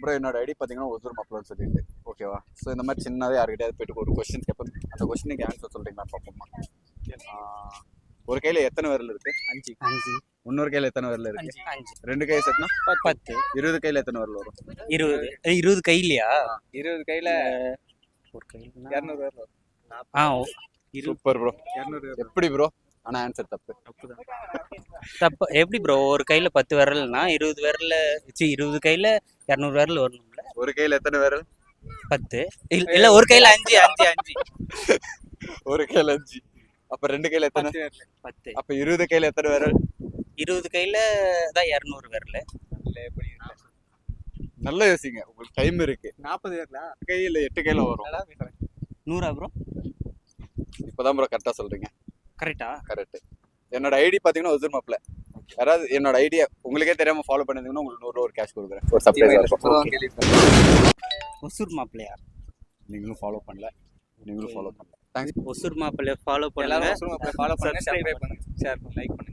Bro என்னோட ID பார்த்தீங்கன்னா ஒசூர் மாப்பிளன்னு சொல்லிட்டு ஓகேவா. ஸோ இந்த மாதிரி சின்னதாக யார்கிட்டயாவது போயிட்டு ஒரு கொஸ்டின் கேட்பேன், அந்த கொஸ்டினுக்கு ஆன்சர் சொல்கிறீங்களா பார்ப்போமா. ஒரு கையில் எத்தனை விரல் இருக்கு? 5. இன்னொரு கையில் எத்தனை விரல் இருக்கு? 5. 2 கை சேர்த்துனா 10. 20 கையில் எத்தனை விரல் வரும்? 20 கையிலையா? 20 கையில ஒரு கையில் 200 பேர் வரும். Super bro. 200 எப்படி ப்ரோ? ஆனால் ஆன்சர் தப்பு. தப்பு எப்படி ப்ரோ? ஒரு கையில 10 விரல்னா 20 விரல்ல 20 கையில 200 விரல் வரணும்ல. ஒரு கையில் எத்தனை விரல்? 10 இல்ல ஒரு கையில 5. ஒரு கையில் 5. அப்போ 2 கையில் எத்தனை? 10. அப்போ 20 கையில் எத்தனை விரல்? 20 கையில தான் 200 விரல். நல்லா யோசிங்க, உங்களுக்கு டைம் இருக்கு. 40 பேர்ல கையில் 8 கையில் வரும். 100 ப்ரோ? இப்போதான் ப்ரோ கரெக்டாக சொல்றீங்க. கரெக்டா? கரெக்ட். என்னோட ஐடி பார்த்தீங்கன்னா ஒசூர் மாப்பிள. யாராவது என்னோட ஐடியா உங்களுக்கே தெரியாம ஃபாலோ பண்ணிருந்தீங்கன்னா உங்களுக்கு 100 ரூபா ஒரு கேஷ் கொடுக்குறேன். ஒரு சர்ப்ரைஸா இருக்கும். ஒசூர் மாப்பிள்ளையா? நீங்களும் ஃபாலோ பண்ணல, நீங்களும் ஃபாலோ பண்ணல. தேங்க்ஸ். ஒசூர் மாப்பிள்ளை ஃபாலோ பண்ணுங்க. எல்லாரும் ஃபாலோ பண்ணுங்க, சப்ஸ்கிரைப் பண்ணுங்க, ஷேர் பண்ணுங்க, லைக் பண்ணுங்க.